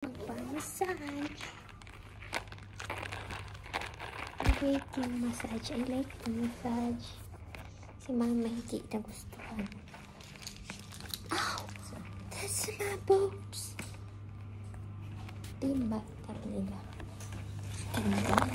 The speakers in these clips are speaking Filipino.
Magpa-massage. I like yung massage. I like the massage. Si Mama hindi na gustuhan. Ow! That's my boobs! Timba. Tama nila. Timba.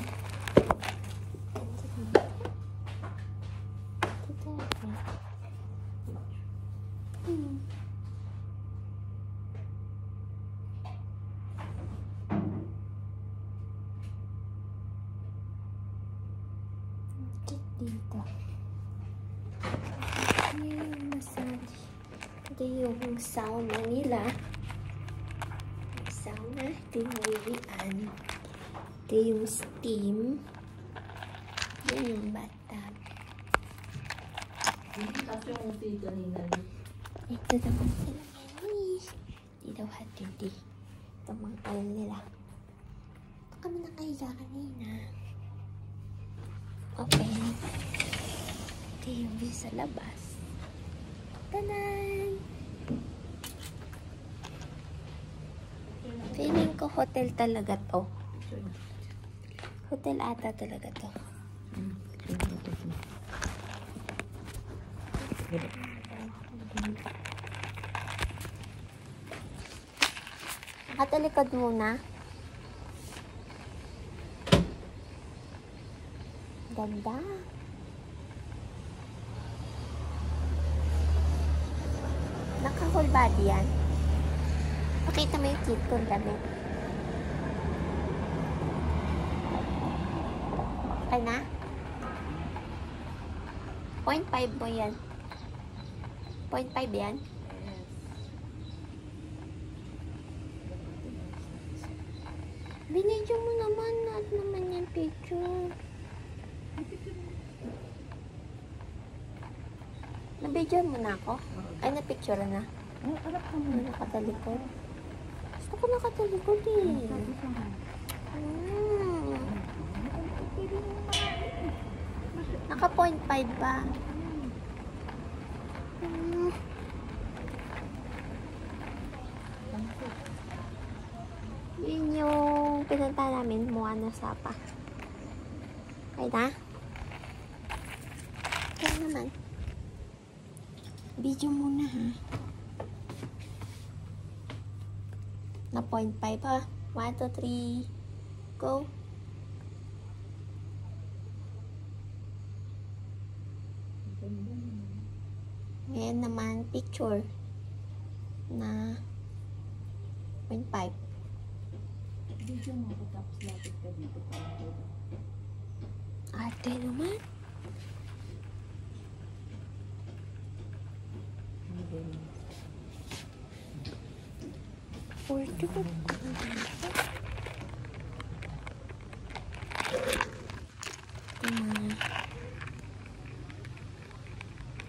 Dito. Ayan yung massage. Ito yung sauna nila. Sauna. Ito yung wiwian. Ito yung steam. Ito yung bathtub. Ito naman sila ngayon. Hindi daw hatindi. Ito mga kalan nila. Ito kami nakahiga kanina. Open. Ito yung view sa labas. Tanan! Feeling ko hotel talaga to. Hotel ata talaga to. Nakatalikod muna. Ganda. Naka-whole body yan. Pakita mo yung kit kung damit. Okay na? 0.5 mo yan. 0.5 yan? Binidyo mo naman. At naman yung picture. Nabidyo mo na ako? Ay, napicture na. Nakatalikod. Gusto ko nakatalikod eh. Naka 0.5 ba? Yun yung pinunta namin. Moana Sapa. Okay na? Okay naman. Video muna ha. Na 0.5 ha. 1, 2, 3. Go. Ngayon naman picture na 0.5. Video mo ako tapos lapit ka dito para Ate naman.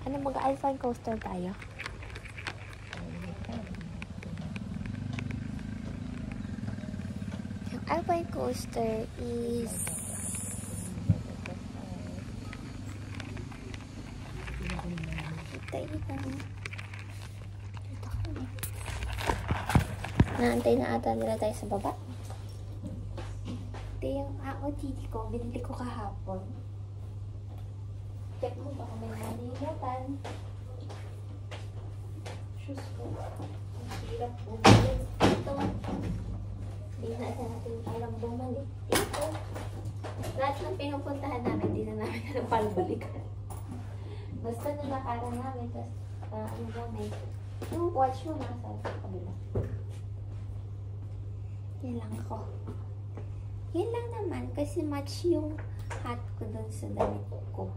Ano, mag-alpine coaster tayo? Yung alpine coaster is naantay na ata nila tayo sa baba. Ito yung AOTD ko. Binili ko kahapon. Check mo baka may nalimutan. Shoes ko. Ang hirap bumalik. Ito. Hindi na natin alam bumalik. Ito. Lahat ng pinupuntahan namin, hindi na namin alam paano balikan. Basta nalakaran namin. Tapos, ano namin. Yung watch mo nasa kabila. Yan lang ako. Yan lang naman kasi match yung hat ko dun sa damit ko.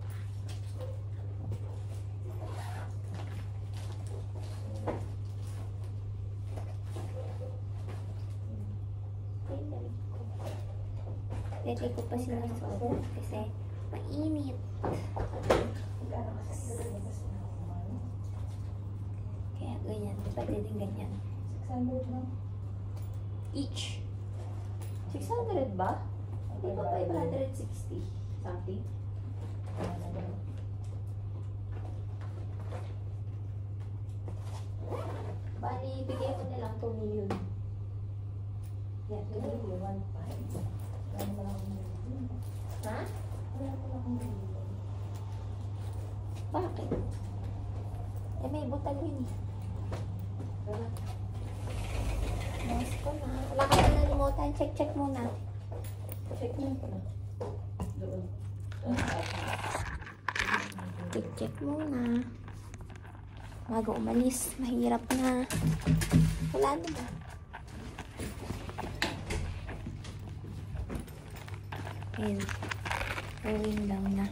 Pwede ko pa sinusuot kasi mainit. Kaya ganyan. Pwede din ganyan. 600 lang. Each. 600 ba? Hindi ba 560 something? Bali, bigay ko na lang 2 million. Yeah, today you want 5. Ha? Wala pala akong bilhin. Bakit? Eh, may butal yun eh. Mas ko na. Wala ka na nalimutan. Check muna. Check mo pala. Doon. Check muna. Bago umalis. Mahirap na. Wala na ba? Ayun. Rolling lang na.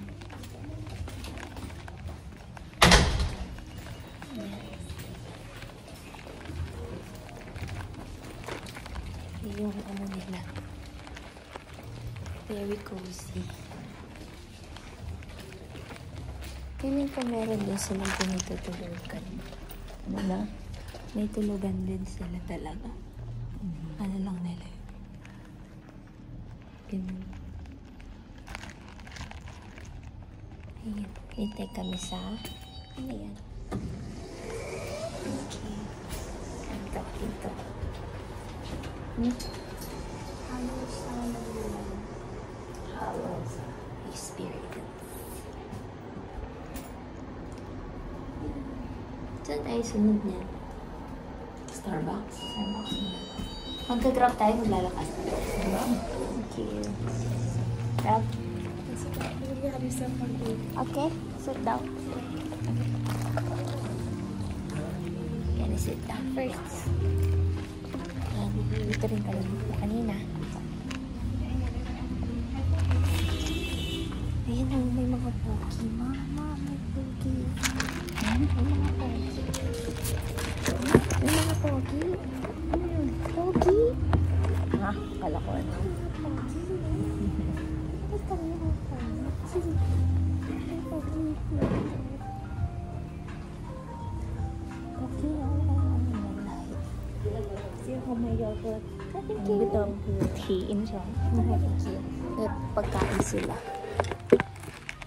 Yung ano nila, very cozy. Feeling ko meron din silang pinatutulugan. Ano na? May tulugan din sila talaga. Ano lang nila yun. Ganun. Ayan. Hintay kami sa ano yan? Okay. Dito. Halos sa nagulang. Halos. Experience. Saan tayo sunod niyan? Starbucks. Starbucks muna. Magka-grab tayo, maglalakad. Thank you. Grab. Okay, sit down. Yan, sit down first. Yan, dito rin kami kanina. Ayan, oh, may mga pogi. Mama, may pogi. May mga pogi. May mga pogi. Ano yun? Pogi? Ha? Kala ko ano. Pogi. Ba't kami mga pogi? May pogi. Pogi, oh, may lahi. Siya ko may yogurt. Thank Ang you. bitong tiin siya. May pagkain sila.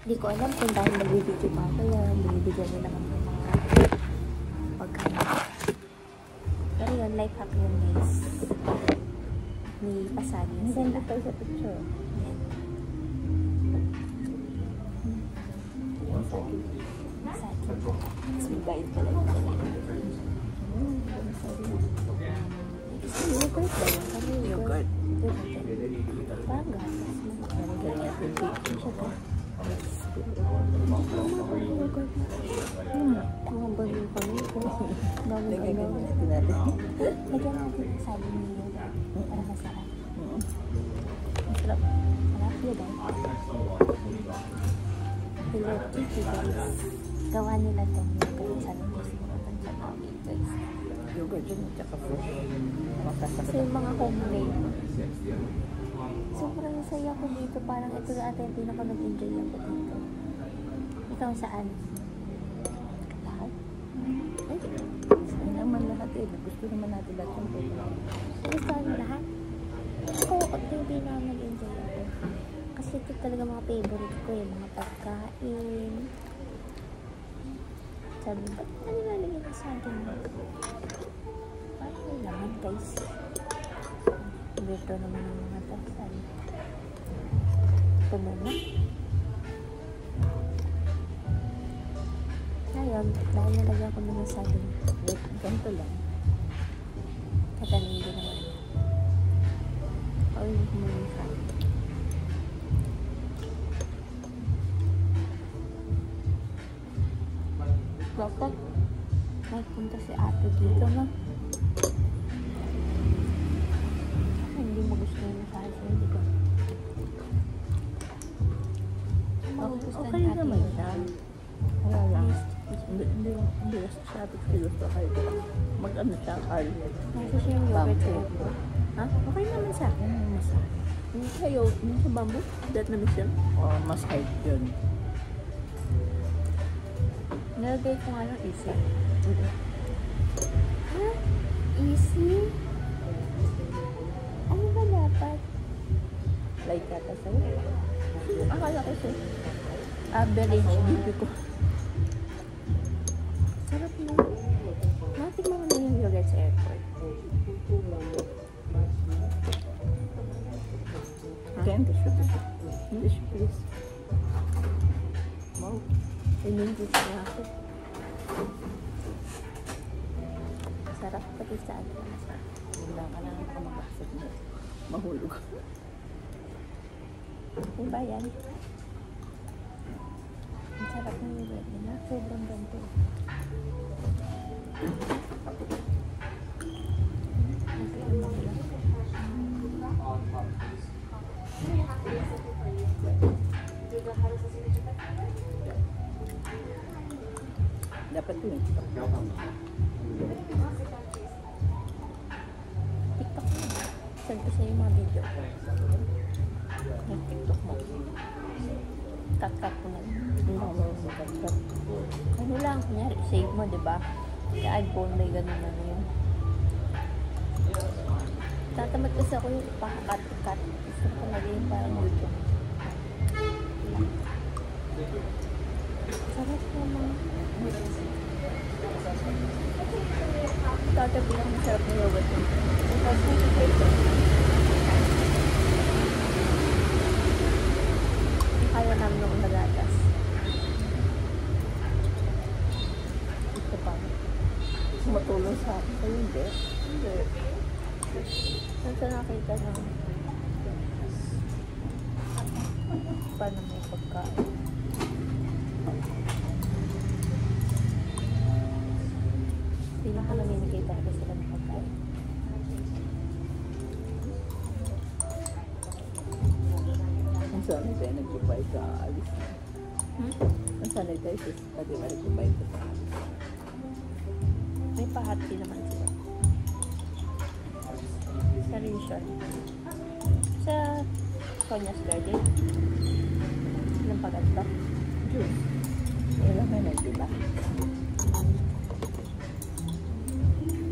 Hindi ko alam kung dahil nagbibidyo pa ako, kaya binibigyan nila kami ng mga pagkain. Pero yun, life hack yun guys. May pasali Ang sila. ganda pa sa picture. Yan. Pasali. Mas may bayad pala yung kanila. Yogurt ba yun? Ano Yogurt. Yogurt. Parang gatas. Ang ganda yung picture siya ka. Mga bagay pa rin. Lagay ka natin natin. Lagyan natin sabi niyo. Para masarap. Masarap. Sarap yun eh. Hello Kitty guys. Gawa nila itong yogurt sa labas. Sa namin guys. Yogurt yun. Tsaka fruit. Kasi yung mga homemade. Sobrang saya ko dito. Parang ito na ata yung pinaka nag-enjoy ako dito. Ikaw saan? Lahat? Ay, Saan naman lahat eh. Gusto naman natin lahat yung pwede. gusto ko lahat? Ako, hindi na nag-enjoy ako. Kasi ito talaga mga favorite ko eh. Mga pagkain. Sabi, ba't ano lalagyan ko sa akin? Parang may laman guys. Dito naman ang mga tasan. Ito muna. Ngayon, dahil nalagyan ko naman sa akin. Ganito lang. Katanin din naman. O yung kumulong sa akin. Dapat, may punta si ate dito na. Hindi mo gusto yung sa akin. Hindi ko. Okay naman siya. Wala lang. Hindi siya gusto kayo. Mag-ano siya, Carl. Nasa siya yung yogurt sa Bamboo. airport. Ha? Okay naman sa akin. Masarap. Yung sa'yo, yung sa bamboo, that na mission. Oh, mas hype yun. Nalagay ko nga ng easy. Ha? Easy? Ano ba dapat? Like yata sa'yo. Akala ko siya. Average bibi ko. Sarap mo. Matikman mo na yung yogurt sa airport. Then, English, please. Wow. In English na ako. Sarap pati sa atin. Wala ka lang kumakasap mo. Mahulog. Diba yan? Ang sarap ng nilagay nila. Sobrang ganito. Dapat yun. TikTok mo. Send ko sa'yo yung mga video. Yung TikTok mo. Cut-cut mo na. Cut-cut. Ano lang, kunyari, save mo, diba? Sa iPhone may ganun na yun. Tatamad kasi ako yung pakakat-cut. Gusto ko naging parang YouTube. Sarap naman. Tatabi lang masarap na yogurt. Kaya namin nung nagatas. Ito pa. Matulong sa akin. Ay, hindi. Hindi. Saan sa nakita ng paano may pagkain? Pinaka namin talaga sila ng pagkain. Ang sanay tayo nag-goodbye sa alis na. Ang sanay tayo sa nag-goodbye sa alis. May pahati naman sila. Sa Rizal. Sa Sonia's Garden. Ng pag-atlak. Juice. Ilang may nag-diba?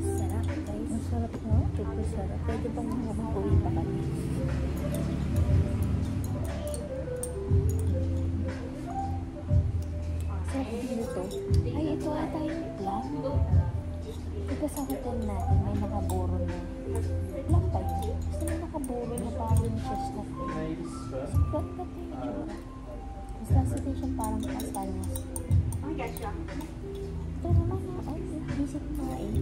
Sarap guys. Masarap no? Ito sarap. Pwede bang makuwi pa kami? Sarap din ito. Ay, ito ata yung plan. Ito sa hotel natin, may nakaburo na. Lang pa yun. Basta may nakaburo na parang chestnut. Sikat na ito yung itsura. Mas kasi din siyang parang kastalas. Ito naman na, ay, bisip na eh.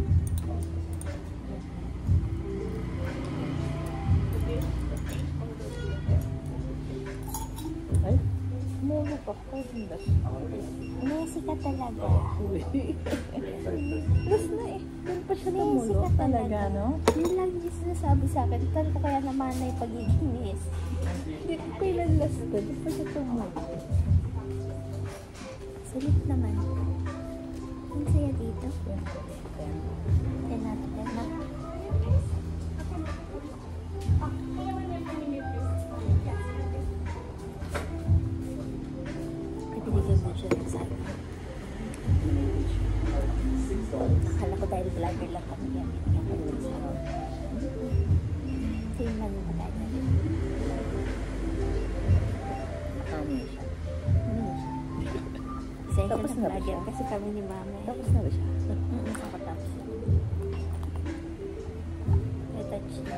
Ay, muna pa ko. Messi ka talaga. Plus na eh. Doon pa siya tumulo talaga, no? Yun lang yung sinasabi sa akin. Tal ko kaya naman na yung pagiging Miss. Hindi ko kailan last ko. Doon pa siya tumulo. Salit naman. Ang saya dito. Ten out of 10 na. Ibinigyan mo siya ng sayo. Nakala ko dahil vlogger lang kami yan. Binigyan ko ng sayo. Tingnan mo ba tayo? Ano siya? Tapos na ba siya? Kasi kami ni Mama. Tapos na ba siya? Nakatapos siya. May touch na.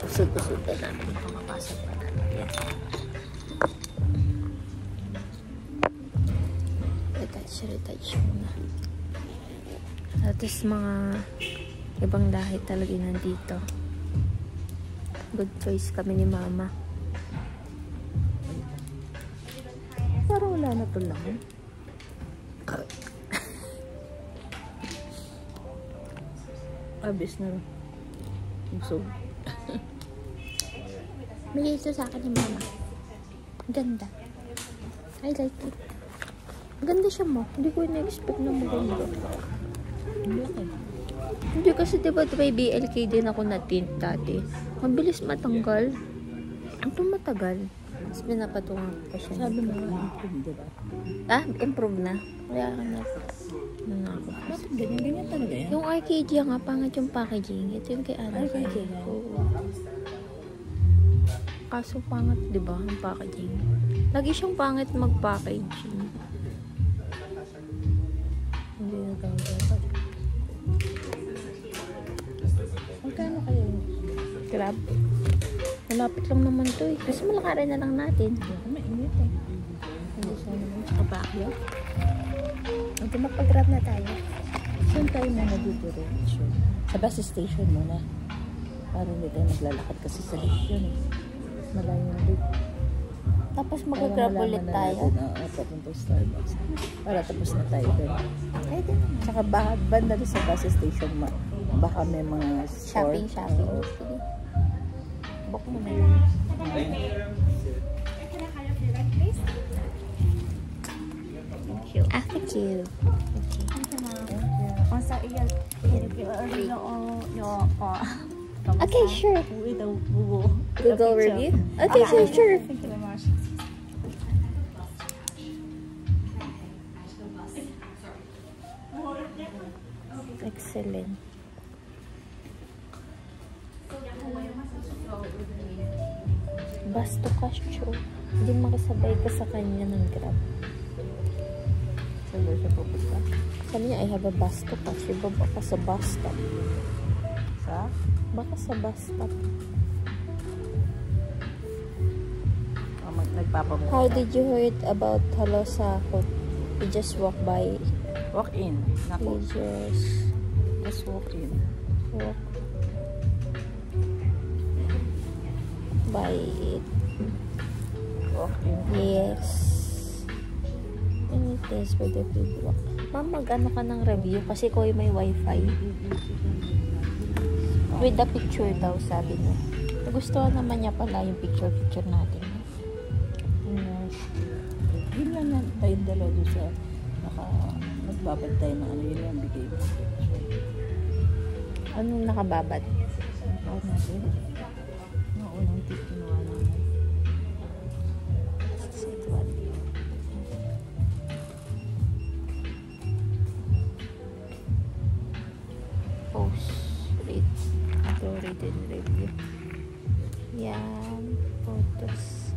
Suto-suto namin kung mapasok pa namin. Retouch muna. Tapos mga ibang lahi talaga nandito. Good choice kami ni Mama. Parang wala na to lang. Abis na. So, bigay ito sa akin ni Mama. Ganda. I like it. Ganda siya mo. Hindi ko na-expect na maganda. Hindi kasi diba may BLK din ako na tint dati. Mabilis matanggal. Ito matagal. Mas pinapatungan ko siya. Sabi mo nga improve, diba? Ah, improve na. Kaya ka na. Bakit ganyan talaga yan? Yung RKG nga, pangit yung packaging. Ito yung kay Ana. RKG? Oo. Kaso pangit, diba? Yung packaging. Lagi siyang pangit mag-packaging. Hindi na daw dapat. Magkano mag-grab. Malapit lang naman to eh. Kasi malakarin na lang natin. Mainit eh. Hindi siya naman sa kabakyo. Hindi magpag-grab na tayo. Saan tayo muna didiretso? Sa bus station muna. Para hindi tayo maglalakad kasi sa lift yun eh. Malayo yung lift. Tapos mag-grab ulit tayo. Papunta sa Starbucks. Para tapos na tayo doon. Pwede naman. Tsaka banda doon sa bus station, baka may mga store. Shopping. Oo. Sige. Book mo na lang. Thank you. Ah, thank you. Okay, sure. Google review? Okay, sure. Thank you very much. Excellent. Basto Castro. Hindi makasabay ka sa kanya ng grab. Saan ba siya pupunta? Sabi niya, I have a Basto Castro. Baka sa bus stop. Sa? Baka sa bus stop. Nagpapamunta. How did you heard about Hello Sahot? You just walk by. Walk in. Naku. You Just walk in. walk by it. Walk in. Yes. And it is for the feedback. Ma'am, mag-ano ka ng review? Kasi ko may wifi. With the picture daw, sabi niya. Nagustuhan naman niya pala yung picture natin. Yun lang na tayo dalawa doon sa nagbabantay na ano, yun lang bigay mo. Anong nakababad? Ano natin? Naunang tip kinuha namin. Post. Read. Ito, read and review. Yan. Photos.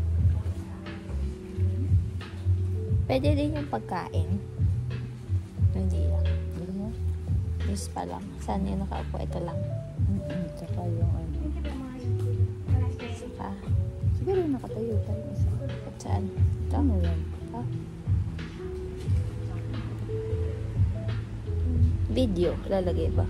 Pwede din yung pagkain. Hindi lang. Yes pa lang. Saan yung nakaupo? Ito lang. Tsaka yung ano. Saka, Siguro nakatayo tayo isa. at saan? Ito? Ano yan? Ha? Video. Lalagay ba?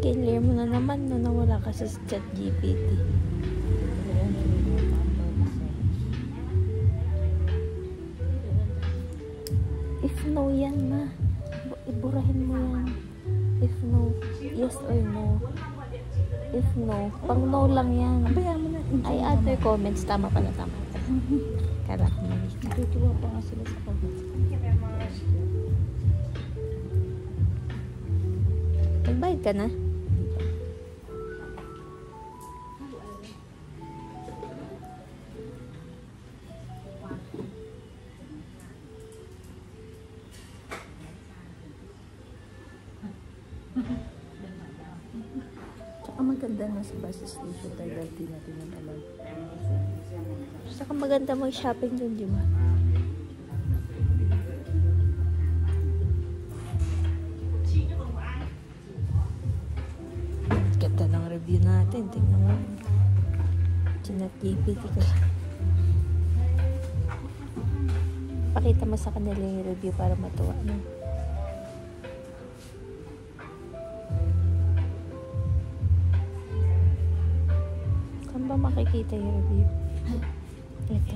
Clear mo na naman na nawala kasi sa ChatGPT. If no yan ma. Iburahin mo yan. If no. Yes or no. If no. Pang no lang yan. Abayaan mo na. Ay, other comments. Tama pala, tama. Kala ko mali. Natutuwa pa nga sila sa comments. Nagbayad ka na? Tsaka maganda na sa bus station tayo dahil di natin yung alam. Saka maganda mag-shopping dun, di ba? Ganda ng review natin. Tingnan mo. Chinat-GPT ka. Pakita mo sa kanila yung review para matuwa. No? Saan ba makikita yung review? Ito.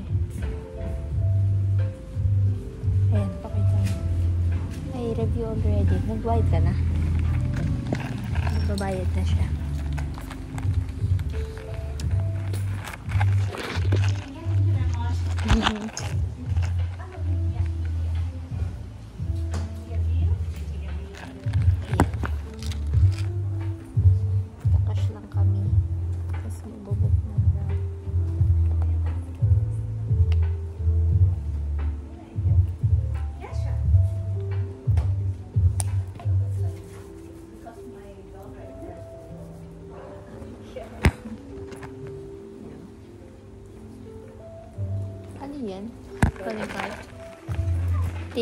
Ayan, pakita mo. Ay, review already. Nag-white ka na. Nagbabayad na siya. Kakash lang kami. Kasi mabubot na.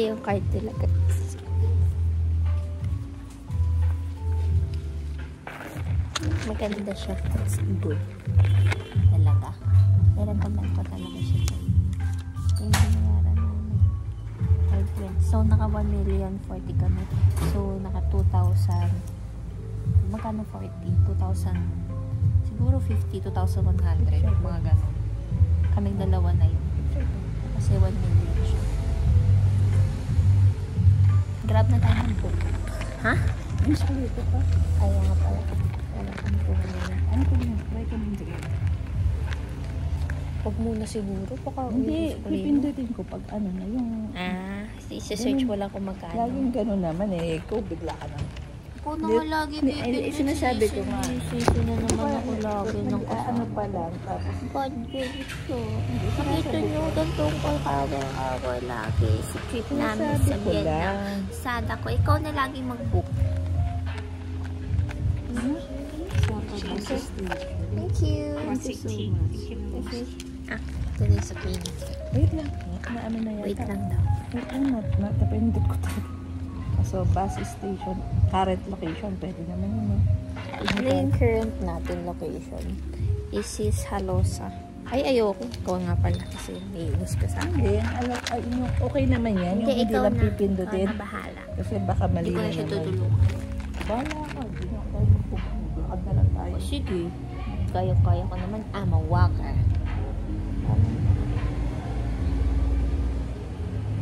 yung card nila, guys. Maganda siya. It's good. Talaga. Recommend ko talaga siya. Yung binayaran namin. 5 So, naka 1,040,000 kami. So, naka 2,000. Magkano 40? 2,000. Siguro 50, 2,100. Mga ganun. Kaming dalawa na yun. Kasi 1 million siya. Grab na tayo ng book. Ha? Ang salito pa. Ayaw nga pala. Wala kang puhunan. Ano ko na? Try ko ng drink. Huwag muna siguro. Baka Hindi, uwi pipindutin ko pag ano na yung... isa-search mo lang kung magkano. Laging gano'n naman eh. Ikaw bigla ka na. Ako na nga lagi bibili. Sinasabi ko nga. Sisi na naman ako lagi ng Ano pa lang. Tapos, bad girls ko. Nakita nyo gantong araw-araw lagi. Secret namin sinasabi sa ko Vietnam. lang. Sada ko. Ikaw na lagi mag-book. Thank you. Thank you so much. Ito na sa clinic. Wait lang. Na ano na yata. Wait lang daw. Wait lang. Napindot ko talaga. So, bus station, current location, pwede naman yun. Ano yung current natin location? Is Halosa. Ay, ayoko. Ikaw nga pala kasi may inis ka sa akin. Hindi, okay naman yan. Yung hindi ikaw lang na. pipindutin. Ikaw na bahala. Kasi baka mali Hindi ko na siya naman. tutulungan. Bahala ka. Hindi na tayo magpupulakad na lang tayo. O, sige. Kaya ko naman. I'm a walker.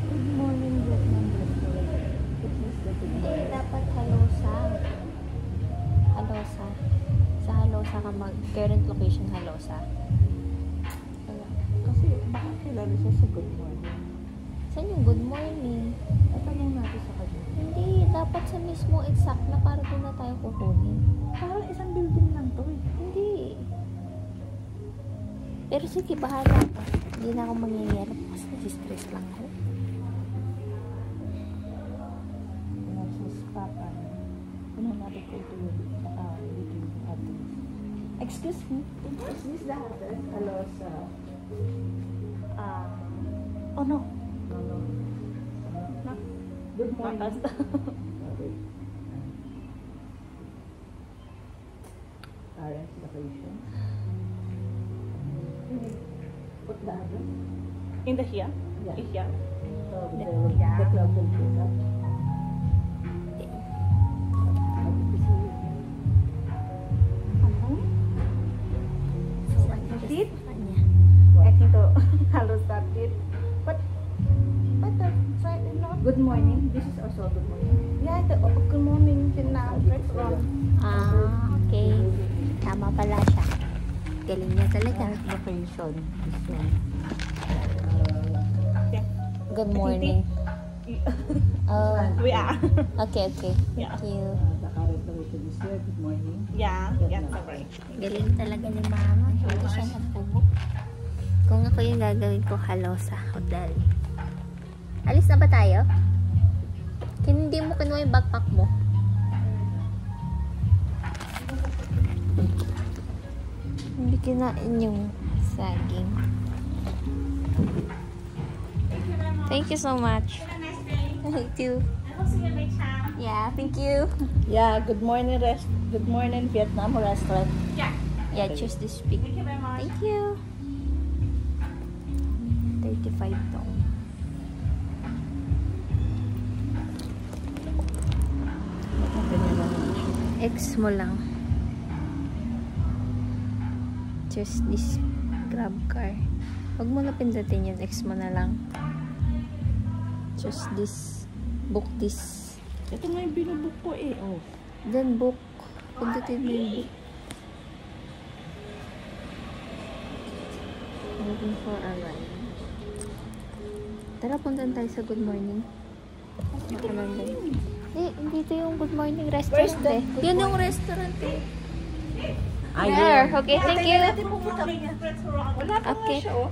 Good morning, Vietnam. Hindi, dapat Halosa. Halosa. Sa Halosa ka current location Halosa. Kasi baka kilala siya sa good morning. Saan yung good morning? Tatanong natin sa kanya. Hindi, dapat sa mismo exact na para doon na tayo kukunin. Parang isang building lang to eh. Hindi. Pero sige, bahala ka. Hindi na ako mangyayari kasi nasi-stress lang ako. Papa. Puno natin ko ito yung naka-living address. Excuse me? Is this the address? Hello, sir. Oh no. No. Good morning. Current location. Put the address. In the here? Yeah. Here. So the club will pick up. Did? Kanya. I think the hello started. But that's right enough. Good morning. This is also good morning. Yeah, the good morning Vietnam restaurant. Okay. Tama pala siya. Galing niya talaga. Current location. This one. Yeah. Good morning. We are. Okay. Thank Yeah. you. The current location is here. Good morning. Yeah, yeah, sorry. Galing talaga ni Mama. Hindi siya nagpubok. Kung ako yung gagawin ko, Halosa Hotel. Alis na ba tayo? Hindi mo kinuha yung backpack mo. Hindi kinain yung saging. Thank you so much. Thank you. Yeah, thank you. Yeah, good morning Vietnam restaurant. Yeah, choose this pic. Thank you very much. Thank you. 35 to. X mo lang. Choose this grab car. Huwag mo na pindutin yun. X mo na lang. Choose this. Book this. Ito nga yung binubook ko eh. Oh. Then book. Pindutin mo yung book. Looking for a ride. Tara, puntan tayo sa good morning. Hindi ito yung good morning restaurant eh. Yun yung restaurant eh. There. Okay, thank you. Wala pa nga Okay. siya oh.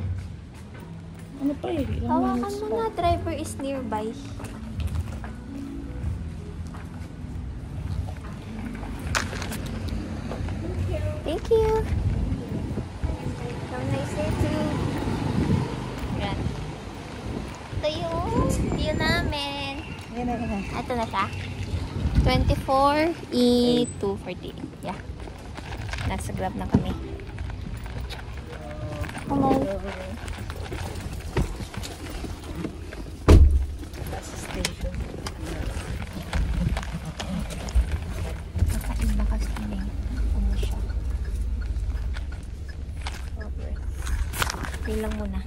Ano pa eh? Ilang Hawakan minutes mo pa? na. Driver is nearby. Thank you. Have a nice day too. Yan. Ito yung View namin. Yan na. Ito na siya. 24E240. Yeah. Nasa Grab na kami. Hello. Bus station. Nakaiba kasi kami. Ano siya? Okay. Okay lang muna.